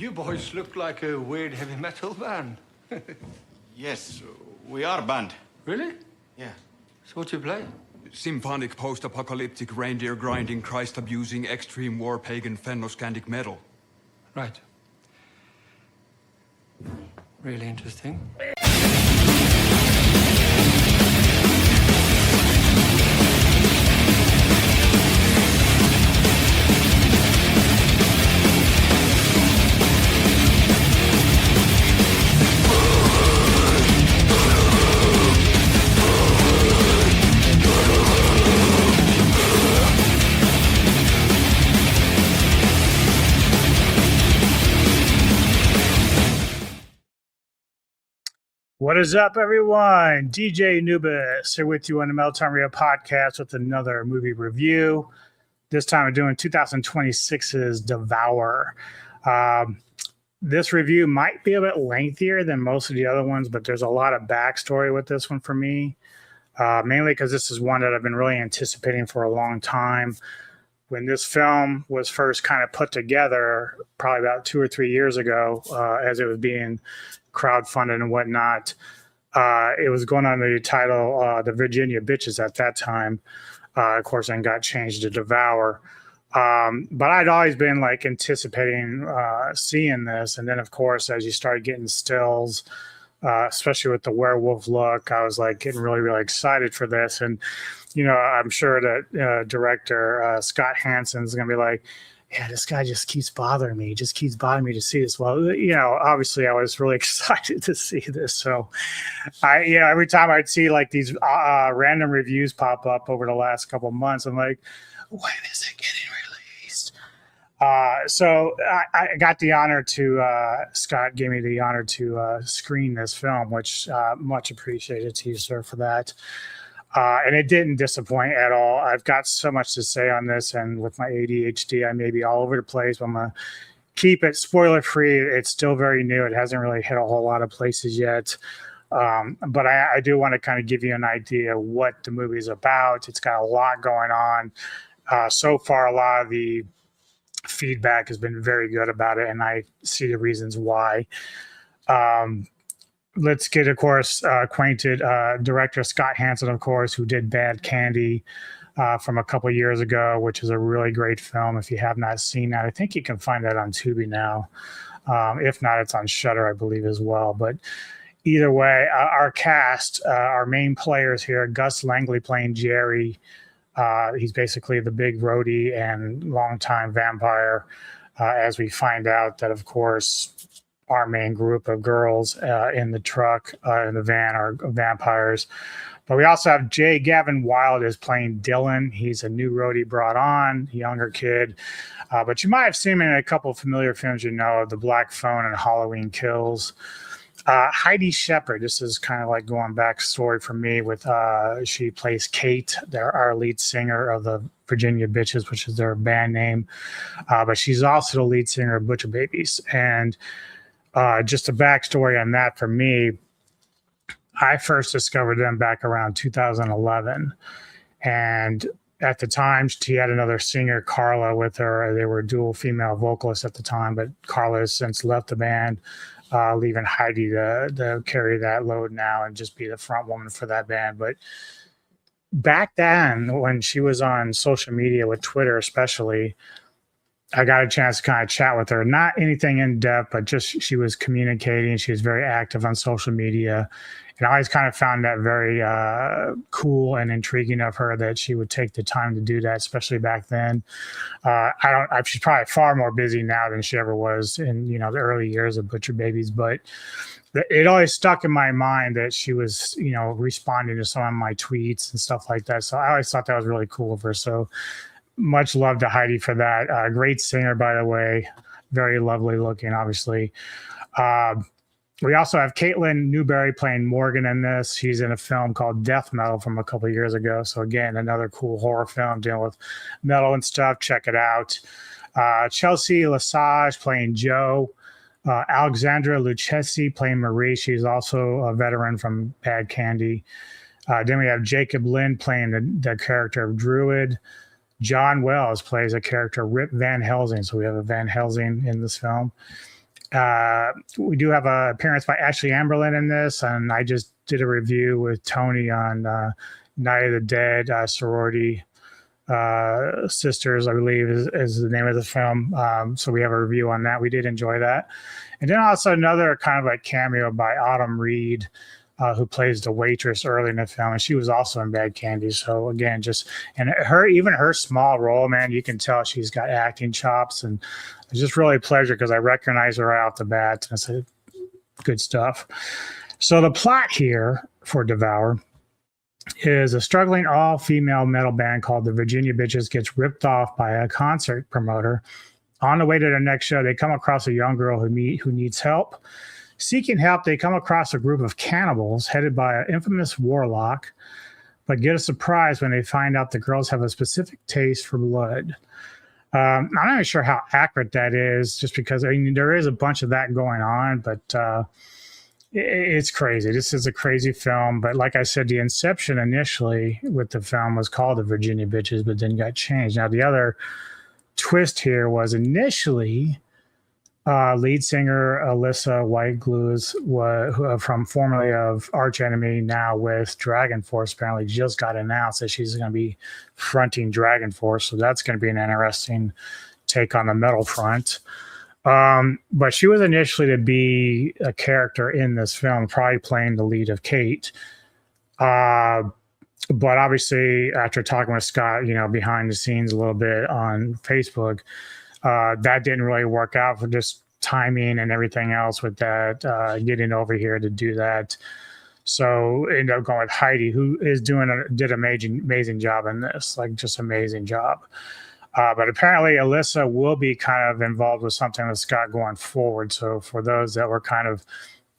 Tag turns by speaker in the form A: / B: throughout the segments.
A: You boys look like a weird heavy metal band.
B: Yes, we are a band.
A: Really?
B: Yeah.
A: So what do you play?
C: Symphonic, post-apocalyptic, reindeer-grinding, Christ-abusing, extreme war, pagan, fennoscandic metal.
A: Right. Really interesting.
D: What is up, everyone? DJ Nubis here with you on the Meltdown Radio podcast with another movie review. This time I'm doing 2026's Devour. This review might be a bit lengthier than most of the other ones, but there's a lot of backstory with this one for me, mainly because this is one that I've been really anticipating for a long time. When this film was first kind of put together, probably about 2 or 3 years ago, as it was being crowdfunded and whatnot, it was going under the title The Virginia Bitches at that time, of course, and got changed to Devour. But I'd always been like anticipating seeing this. And then, of course, as you started getting stills, especially with the werewolf look, I was like getting really, really excited for this. And, you know, I'm sure that director Scott Hansen is going to be like, yeah, this guy just keeps bothering me. He just keeps bothering me to see this. Well, you know, obviously I was really excited to see this. So every time I'd see like these random reviews pop up over the last couple of months, I'm like, when is it getting released? So I got the honor to, Scott gave me the honor to screen this film, which much appreciated to you, sir, for that. And it didn't disappoint at all. I've got so much to say on this, and with my ADHD, I may be all over the place, but I'm going to keep it spoiler-free. It's still very new. It hasn't really hit a whole lot of places yet. But I do want to kind of give you an idea of what the movie is about. It's got a lot going on. So far, a lot of the feedback has been very good about it, and I see the reasons why. Let's get, of course, acquainted. Director Scott Hansen, of course, who did Bad Candy from a couple years ago, which is a really great film. If you have not seen that, I think you can find that on Tubi now. If not, it's on Shudder, I believe, as well. But either way, our cast, our main players here, Gus Langley playing Jerry. He's basically the big roadie and longtime vampire, as we find out that, of course, our main group of girls in the truck, in the van, are vampires. But we also have J. Gavin Wild is playing Dylan. He's a new roadie brought on, younger kid. But you might have seen him in a couple of familiar films, you know, The Black Phone and Halloween Kills. Heidi Shepard, this is kind of like going back story for me with, she plays Kate, our lead singer of the Virginia Bitches, which is their band name. But she's also the lead singer of Butcher Babies. And just a backstory on that for me, I first discovered them back around 2011. And at the time, she had another singer, Carla, with her. They were dual female vocalists at the time, but Carla has since left the band, leaving Heidi to carry that load now and just be the front woman for that band. But back then, when she was on social media with Twitter especially, I got a chance to kind of chat with her. Not anything in depth, but just she was communicating. She was very active on social media. And I always kind of found that very cool and intriguing of her, that she would take the time to do that, especially back then. She's probably far more busy now than she ever was in, you know, the early years of Butcher Babies. But it always stuck in my mind that she was, you know, responding to some of my tweets and stuff like that. So I always thought that was really cool of her. So much love to Heidi for that. Great singer, by the way. Very lovely looking, obviously. We also have Caitlin Newberry playing Morgan in this. She's in a film called Death Metal from a couple of years ago. So again, another cool horror film dealing with metal and stuff. Check it out. Chelsea Lesage playing Joe. Alexandra Lucchesi playing Marie. She's also a veteran from Bad Candy. Then we have Jacob Lynn playing the character of Druid. John Wells plays a character, Rip Van Helsing. So we have a Van Helsing in this film. We do have an appearance by Ashley Amberlin in this, and I just did a review with Tony on Night of the Dead, sorority sisters, I believe is the name of the film. So we have a review on that. We did enjoy that. And then also another kind of like cameo by Autumn Reed, who plays the waitress early in the film, and she was also in Bad Candy. So again, even her small role, man, you can tell she's got acting chops, and it's just really a pleasure because I recognize her right off the bat. And it's good stuff. So the plot here for Devour is a struggling all-female metal band called the Virginia Bitches gets ripped off by a concert promoter. On the way to their next show, they come across a young girl who needs help. Seeking help, they come across a group of cannibals headed by an infamous warlock, but get a surprise when they find out the girls have a specific taste for blood. I'm not even sure how accurate that is, just because there is a bunch of that going on, but it's crazy. This is a crazy film, but like I said, the inception initially with the film was called The Virginia Bitches, but then got changed. Now, the other twist here was initially lead singer Alyssa Whiteglues, from formerly of Arch Enemy, now with Dragon Force, apparently just got announced that she's going to be fronting Dragon Force. So that's going to be an interesting take on the metal front. But she was initially to be a character in this film, probably playing the lead of Kate. But obviously, after talking with Scott, behind the scenes a little bit on Facebook, that didn't really work out for just timing and everything else with that, getting over here to do that. So ended up going with Heidi, who did an amazing job in this, like just amazing job. But apparently Alyssa will be kind of involved with something with Scott going forward. So for those that were kind of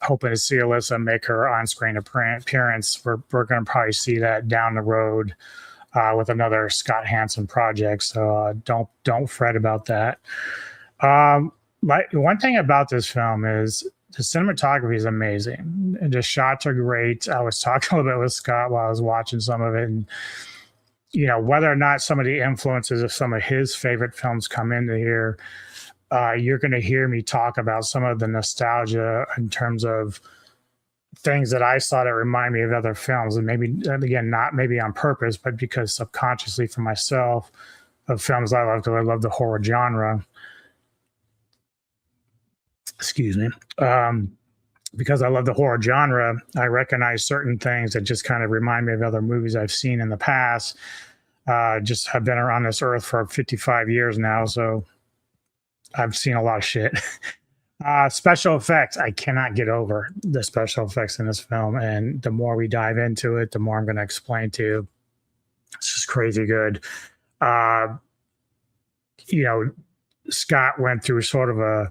D: hoping to see Alyssa make her on-screen appearance, we're going to probably see that down the road with another Scott Hansen project. So don't fret about that. One thing about this film is the cinematography is amazing. And the shots are great. I was talking a little bit with Scott while I was watching some of it, and whether or not some of the influences of some of his favorite films come into here, you're going to hear me talk about some of the nostalgia in terms of things that I saw that remind me of other films. And maybe, again, not maybe on purpose, but because subconsciously for myself, of films I love, because I love the horror genre. Excuse me. Because I love the horror genre, I recognize certain things that just kind of remind me of other movies I've seen in the past. Just have been around this earth for 55 years now, so I've seen a lot of shit. Special effects, I cannot get over the special effects in this film, and the more we dive into it, the more I'm going to explain to you. It's just crazy good. Scott went through sort of a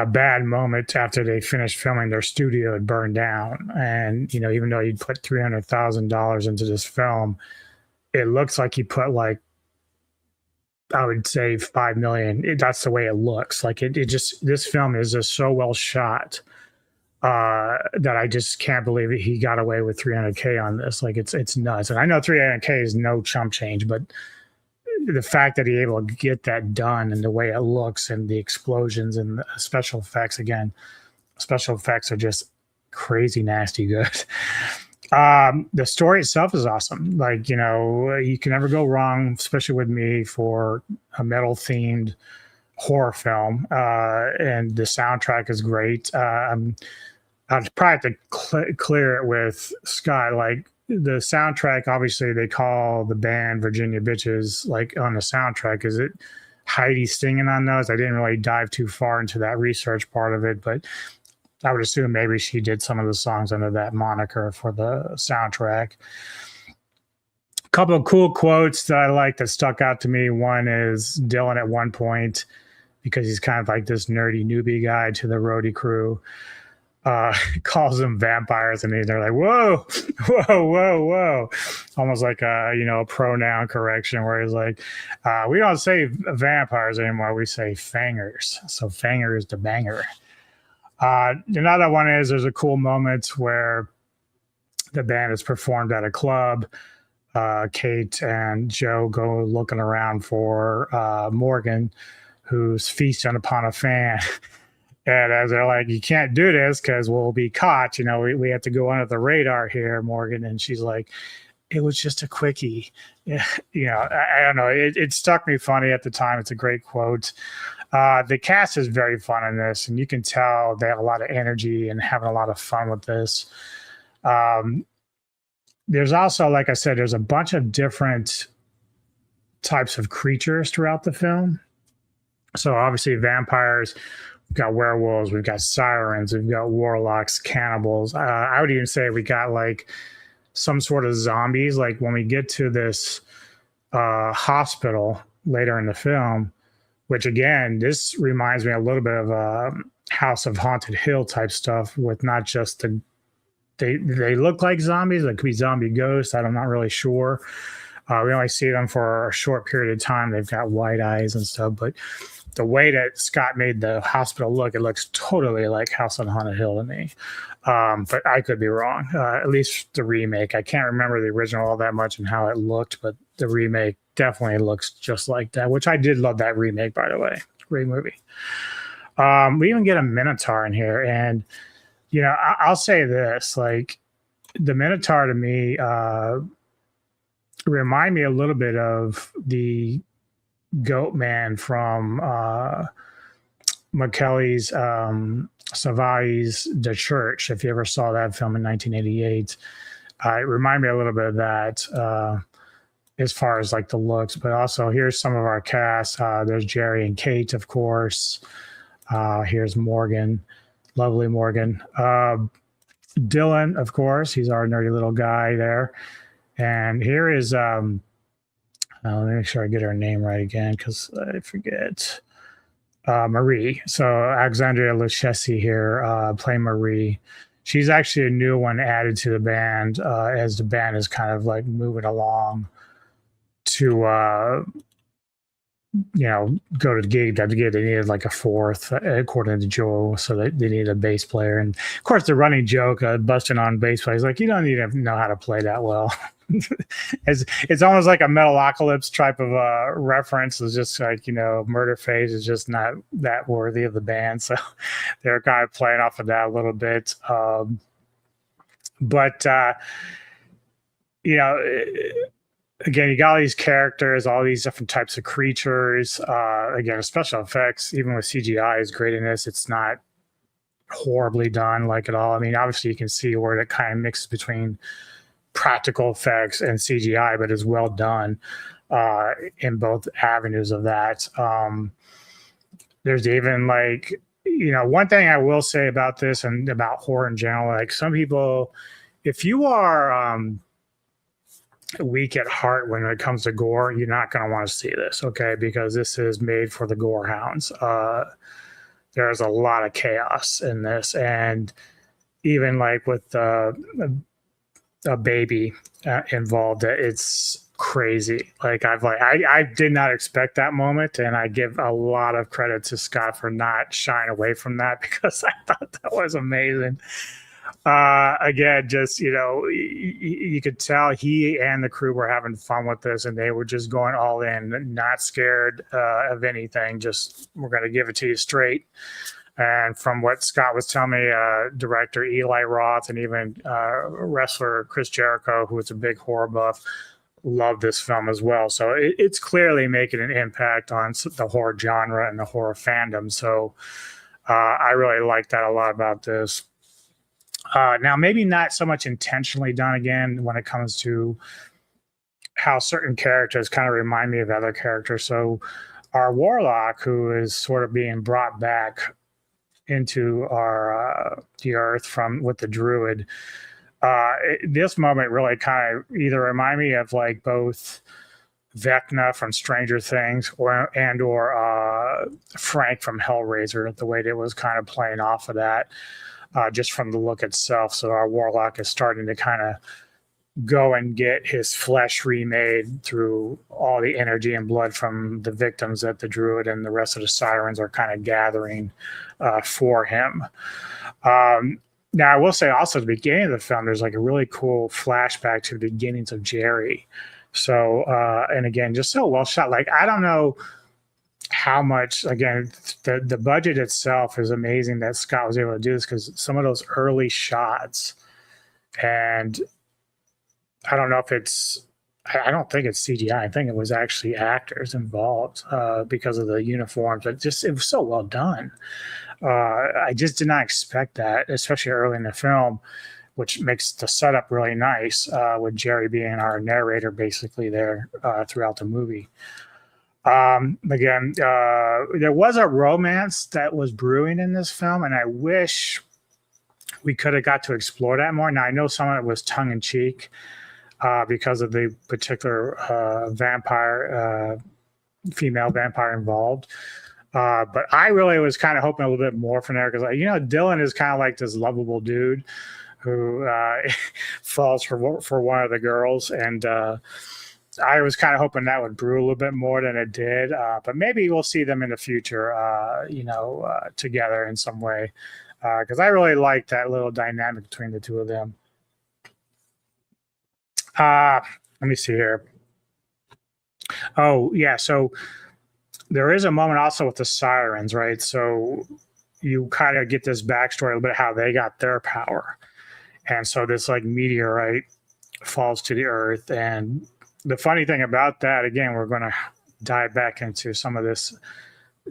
D: bad moment after they finished filming. Their studio had burned down, and even though he'd put $300,000 into this film, it looks like he put, like, I would say $5 million. That's the way it looks. Like this film is just so well shot that I just can't believe he got away with $300K on this. Like it's nuts. And I know $300K is no chump change, but the fact that he able to get that done and the way it looks and the explosions and the special effects, again, special effects are just crazy nasty good. The story itself is awesome. Like, you can never go wrong, especially with me, for a metal themed horror film. And the soundtrack is great. I'd probably have to clear it with Scott. Like, the soundtrack, obviously they call the band Virginia Bitches, like, on the soundtrack. Is it Heidi singing on those? I didn't really dive too far into that research part of it, but I would assume maybe she did some of the songs under that moniker for the soundtrack. A couple of cool quotes that I like that stuck out to me. One is Dylan at one point, because he's kind of like this nerdy newbie guy to the roadie crew, calls them vampires, and they're like, whoa, whoa, whoa, whoa. Almost like a pronoun correction, where he's like, we don't say vampires anymore, we say fangers. So fanger is the banger. Another one is there's a cool moment where the band is performed at a club. Kate and Joe go looking around for Morgan, who's feasting upon a fan. And as they're like, you can't do this because we'll be caught. You know, we have to go under the radar here, Morgan. And she's like, it was just a quickie. Yeah, you know, I don't know. It struck me funny at the time. It's a great quote. The cast is very fun in this, and you can tell they have a lot of energy and having a lot of fun with this. There's also, like I said, there's a bunch of different types of creatures throughout the film. So obviously vampires, we've got werewolves, we've got sirens, we've got warlocks, cannibals. I would even say we got like some sort of zombies. Like when we get to this hospital later in the film, which again, this reminds me a little bit of House of Haunted Hill type stuff with not just they look like zombies. They could be zombie ghosts. I'm not really sure. We only see them for a short period of time. They've got white eyes and stuff, but the way that Scott made the hospital look, it looks totally like House on Haunted Hill to me. But I could be wrong. At least the remake. I can't remember the original all that much and how it looked, but the remake definitely looks just like that, which I did love that remake, by the way. Great movie. We even get a Minotaur in here. And, you know, I'll say this, like the Minotaur to me remind me a little bit of the Goat Man from McKelly's Savai's The Church. If you ever saw that film in 1988, it reminded me a little bit of that as far as like the looks. But also here's some of our cast. There's Jerry and Kate, of course. Here's Morgan, lovely Morgan. Dylan, of course, he's our nerdy little guy there. And here is let me make sure I get her name right again because I forget. Marie. So Alexandria Lucchesi here playing Marie. She's actually a new one added to the band as the band is kind of like moving along to you know, go to the gig. That gig they needed like a fourth, according to Joe. So they needed a bass player, and of course the running joke, busting on bass players, like you don't need to know how to play that well. It's almost like a Metalocalypse type of reference. It's just like, you know, Murder Phase is just not that worthy of the band, so they're kind of playing off of that a little bit. But you know, again, you got all these characters, all these different types of creatures. Again, special effects, even with CGI, is great in this. It's not horribly done, like at all. I mean, obviously, you can see where it kind of mixes between practical effects and CGI, but is well done in both avenues of that. There's even like, you know, one thing I will say about this and about horror in general, like some people, if you are weak at heart when it comes to gore, you're not going to want to see this, okay? Because this is made for the gore hounds. There's a lot of chaos in this, and even like with a baby involved, it's crazy. Like I did not expect that moment, and I give a lot of credit to Scott for not shying away from that because I thought that was amazing. Again, just, you know, you could tell he and the crew were having fun with this, and they were just going all in, not scared of anything. Just, we're going to give it to you straight. And from what Scott was telling me, director Eli Roth and even wrestler Chris Jericho, who is a big horror buff, loved this film as well. So it's clearly making an impact on the horror genre and the horror fandom. So I really like that a lot about this. Now, maybe not so much intentionally done again when it comes to how certain characters kind of remind me of other characters. So our warlock, who is sort of being brought back into our the earth from with the druid, this moment really kind of either remind me of like both Vecna from Stranger Things or Frank from Hellraiser, the way that it was kind of playing off of that. Just from the look itself. So our warlock is starting to kind of go and get his flesh remade through all the energy and blood from the victims that the druid and the rest of the sirens are kind of gathering for him. Now, I will say also at the beginning of the film, there's like a really cool flashback to the beginnings of Jerry. So, and again, just so well shot. Like, I don't know how much, again, the budget itself is amazing that Scott was able to do this, because some of those early shots, and I don't know if I don't think it's CGI. I think it was actually actors involved because of the uniforms. But it was so well done. I just did not expect that, especially early in the film, which makes the setup really nice with Jerry being our narrator basically there throughout the movie. Again, there was a romance that was brewing in this film, and I wish we could have got to explore that more. Now, I know some of it was tongue-in-cheek because of the particular female vampire involved. But I really was kind of hoping a little bit more from there, because, Dylan is kind of like this lovable dude who falls for one of the girls, and I was kind of hoping that would brew a little bit more than it did. But maybe we'll see them in the future, together in some way, because I really like that little dynamic between the two of them. Let me see here. Oh, yeah. So there is a moment also with the sirens, right? So you kind of get this backstory a little bit how they got their power. And so this like meteorite falls to the earth. And the funny thing about that, again, we're going to dive back into some of this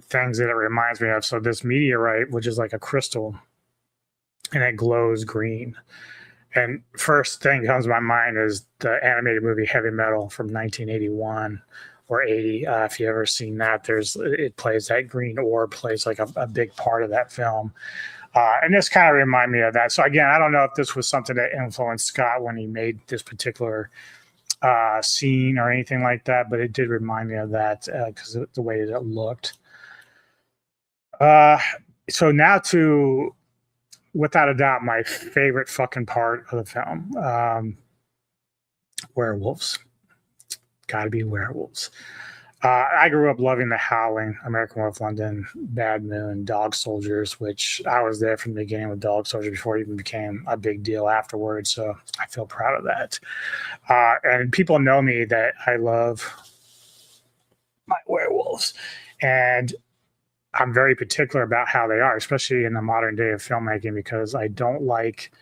D: things that it reminds me of. So this meteorite, which is like a crystal, and it glows green. And first thing that comes to my mind is the animated movie Heavy Metal from 1981 or 80. If you ever seen that, it plays that green orb, plays like a big part of that film. And this kind of reminded me of that. So again, I don't know if this was something that influenced Scott when he made this particular scene or anything like that, but it did remind me of that because of the way that it looked. So now to, without a doubt, my favorite fucking part of the film, werewolves. Gotta be werewolves. I grew up loving The Howling, American Werewolf London, Bad Moon, Dog Soldiers, which I was there from the beginning with Dog Soldiers before it even became a big deal afterwards. So I feel proud of that. And people know me that I love my werewolves. And I'm very particular about how they are, especially in the modern day of filmmaking, because I don't like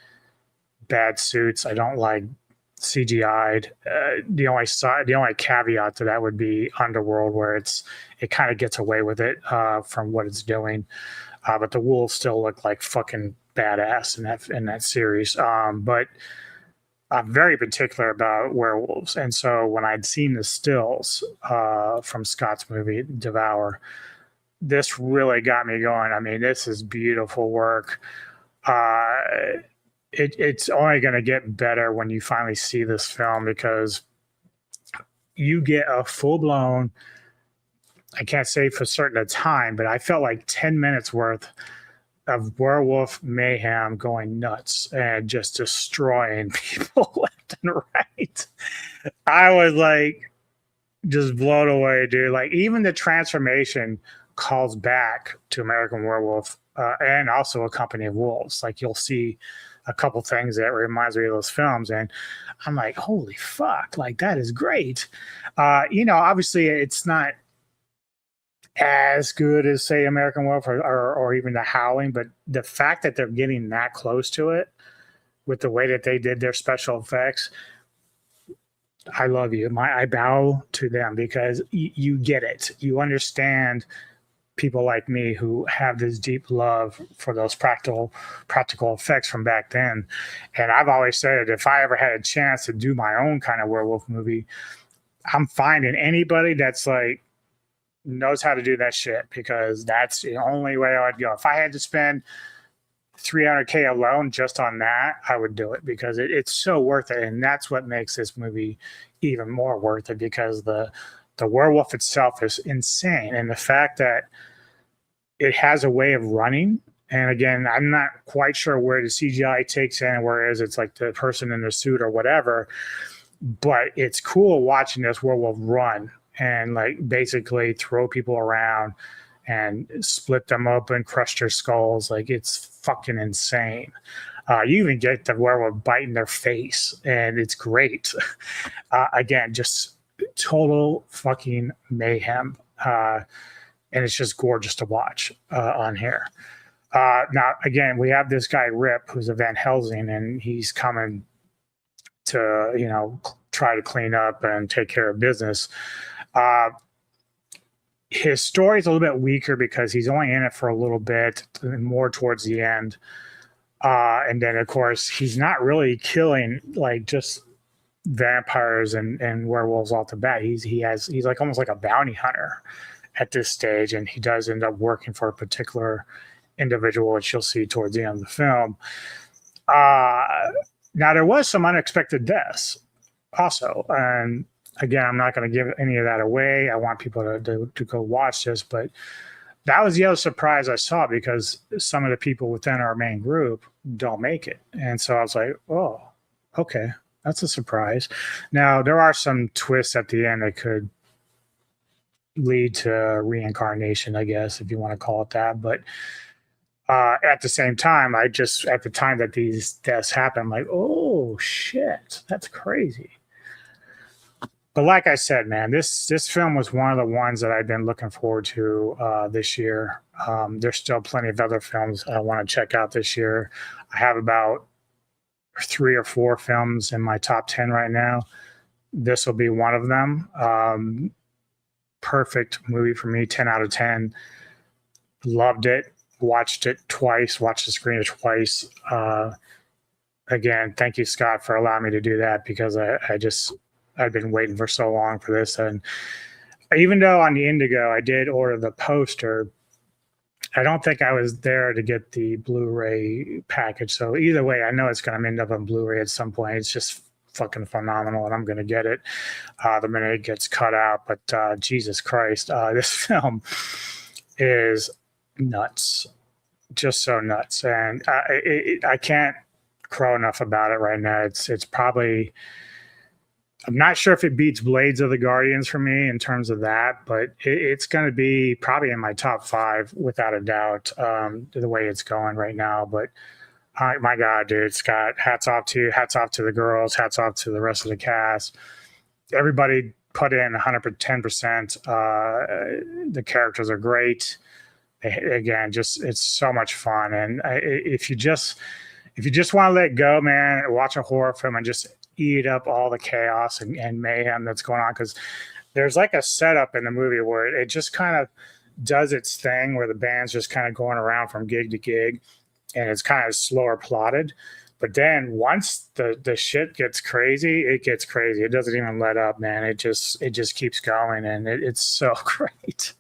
D: bad suits. I don't like CGI'd. The only caveat to that would be Underworld, where it kind of gets away with it from what it's doing. But the wolves still look like fucking badass in that series. But I'm very particular about werewolves. And so when I'd seen the stills from Scott's movie, Devour, this really got me going. I mean, this is beautiful work. It's only going to get better when you finally see this film, because you get a full-blown, I can't say for certain a time, but I felt like 10 minutes worth of werewolf mayhem going nuts and just destroying people left and right. I was like just blown away, dude. Like even the transformation calls back to American Werewolf and also A Company of Wolves. Like you'll see a couple things that reminds me of those films, and I'm like, holy fuck, like that is great. Obviously it's not as good as say American Werewolf or even The Howling, but the fact that they're getting that close to it with the way that they did their special effects, I love you. I bow to them, because you get it. You understand people like me who have this deep love for those practical effects from back then. And I've always said, if I ever had a chance to do my own kind of werewolf movie, I'm finding anybody that's like knows how to do that shit, because that's the only way I would go. If I had to spend $300K alone just on that, I would do it, because it's so worth it. And that's what makes this movie even more worth it, because the werewolf itself is insane. And the fact that it has a way of running, and again, I'm not quite sure where the CGI takes in, whereas it's like the person in the suit or whatever, but it's cool watching this werewolf run and like basically throw people around and split them open, crush their skulls. Like it's fucking insane. You even get the werewolf biting their face, and it's great. Again, just total fucking mayhem. and it's just gorgeous to watch on here. Now, again, we have this guy Rip, who's a Van Helsing, and he's coming to, you know, try to clean up and take care of business. His story is a little bit weaker because he's only in it for a little bit, more towards the end. And then, of course, he's not really killing like just vampires and werewolves off the bat. He's like almost like a bounty hunter at this stage, and he does end up working for a particular individual, which you'll see towards the end of the film. Now, there was some unexpected deaths also, and again, I'm not going to give any of that away. I want people to go watch this, but that was the other surprise I saw, because some of the people within our main group don't make it. And so I was like, oh, okay, that's a surprise. Now, there are some twists at the end that could lead to reincarnation, I guess, if you want to call it that. But at the same time, at the time that these deaths happen, I'm like, oh, shit, that's crazy. But like I said, man, this film was one of the ones that I've been looking forward to this year. There's still plenty of other films I want to check out this year. I have about 3 or 4 films in my top 10 right now. This will be one of them. Perfect movie for me, 10 out of 10. Loved it. Watched it twice. Watched the screen twice. Again, thank you, Scott, for allowing me to do that, because I've been waiting for so long for this. And even though on the Indigo I did order the poster, I don't think I was there to get the Blu-ray package. So either way, I know it's going to end up on Blu-ray at some point. It's just fucking phenomenal, and I'm going to get it the minute it gets cut out. But Jesus Christ, this film is nuts, just so nuts. And I can't crow enough about it right now. It's probably... I'm not sure if it beats Blades of the Guardians for me in terms of that, but it's going to be probably in my top 5 without a doubt, the way it's going right now. But my God, dude, Scott, hats off to you. Hats off to the girls. Hats off to the rest of the cast. Everybody put in 110%. The characters are great. Again, it's so much fun. And if you just want to let go, man, watch a horror film and just eat up all the chaos and mayhem that's going on, because there's like a setup in the movie where it just kind of does its thing, where the band's just kind of going around from gig to gig, and it's kind of slower plotted. But then once the shit gets crazy, it gets crazy. It doesn't even let up, man. It just keeps going, and it's so great.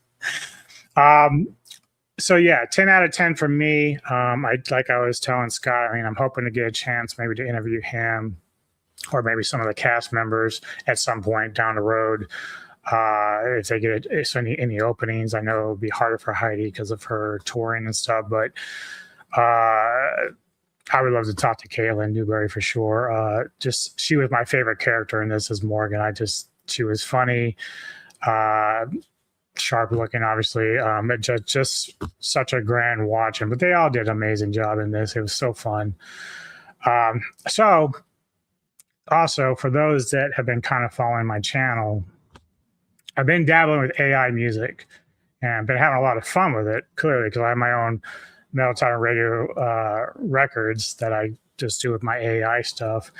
D: So yeah, 10 out of 10 for me. Like I was telling Scott, I mean, I'm hoping to get a chance maybe to interview him, or maybe some of the cast members at some point down the road. If they get any openings. I know it would be harder for Heidi because of her touring and stuff, but I would love to talk to Caitlin Newberry for sure. She was my favorite character in this as Morgan. She was funny, sharp looking, obviously. Just such a grand watch. But they all did an amazing job in this. It was so fun. Also, for those that have been kind of following my channel, I've been dabbling with AI music and been having a lot of fun with it, clearly, because I have my own Metal Time Radio records that I just do with my AI stuff.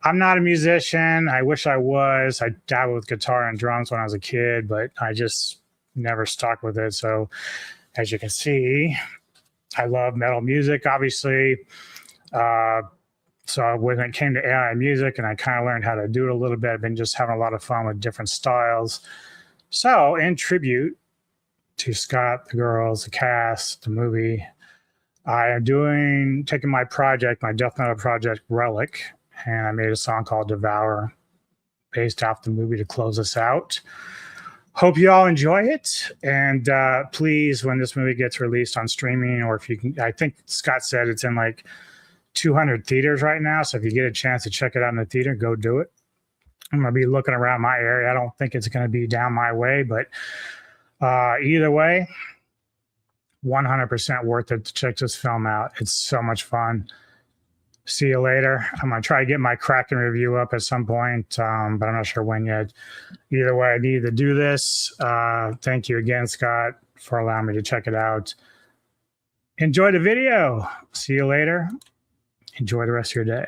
D: I'm not a musician. I wish I was. I dabbled with guitar and drums when I was a kid, but I just never stuck with it. So, as you can see, I love metal music, obviously. So when it came to AI music, and I kind of learned how to do it a little bit, I've been just having a lot of fun with different styles. So in tribute to Scott, the girls, the cast, the movie, I am taking my death metal project, Relic, and I made a song called Devour based off the movie to close us out. Hope you all enjoy it. And please, when this movie gets released on streaming, or if you can, I think Scott said it's in like 200 theaters right now. So if you get a chance to check it out in the theater, go do it. I'm going to be looking around my area. I don't think it's going to be down my way, but either way, 100% worth it to check this film out. It's so much fun. See you later. I'm going to try to get my Kraken review up at some point, but I'm not sure when yet. Either way, I need to do this. Thank you again, Scott, for allowing me to check it out. Enjoy the video. See you later. Enjoy the rest of your day.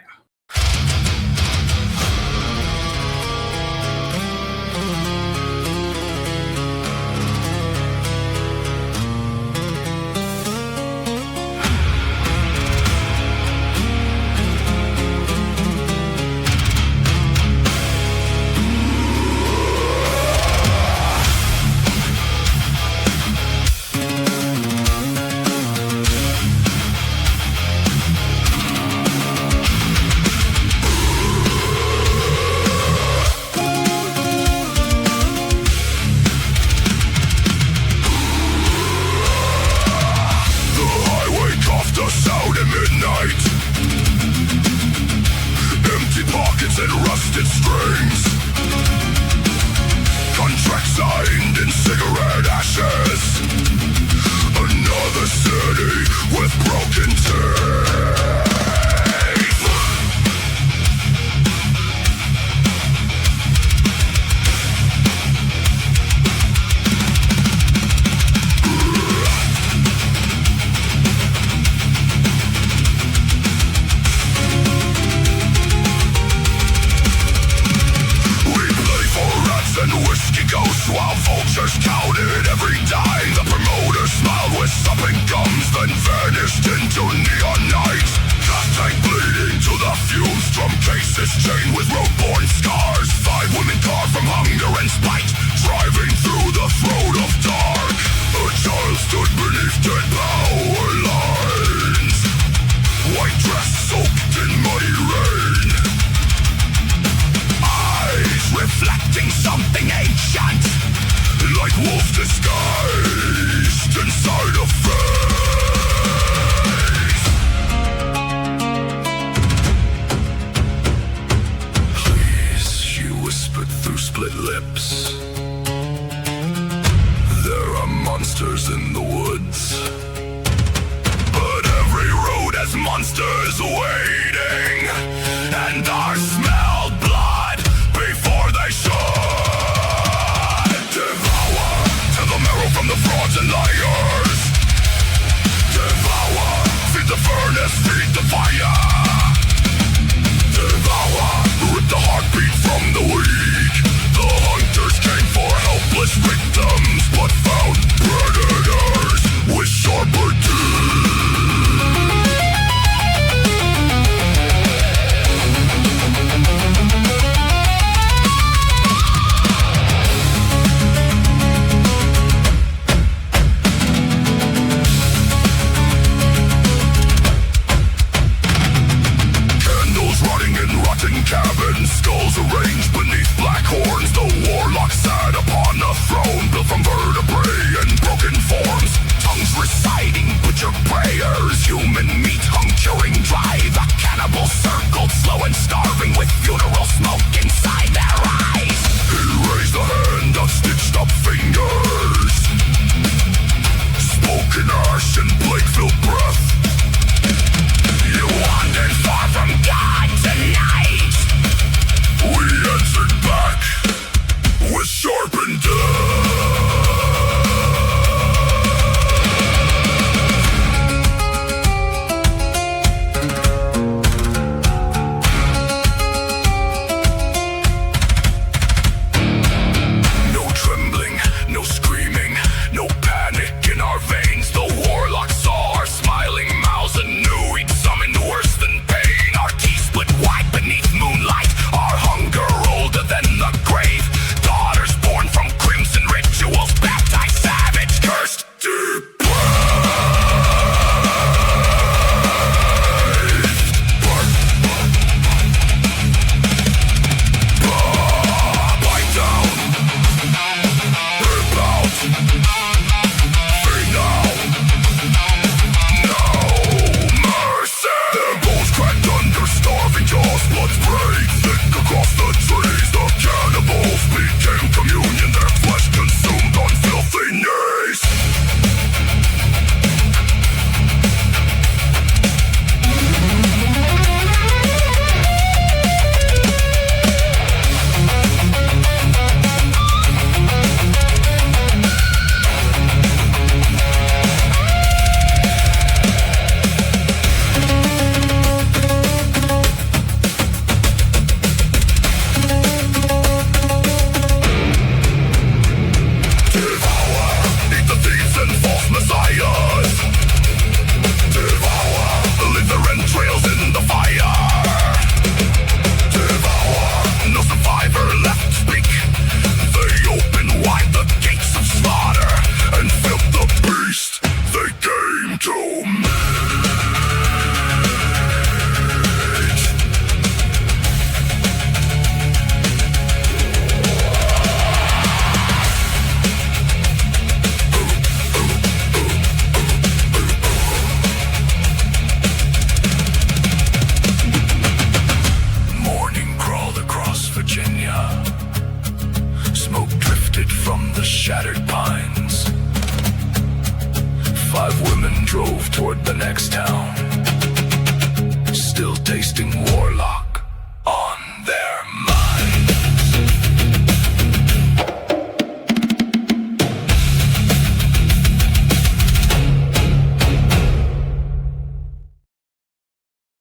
E: No screaming, no panic in our veins. The warlock saw our smile. drove toward the next town.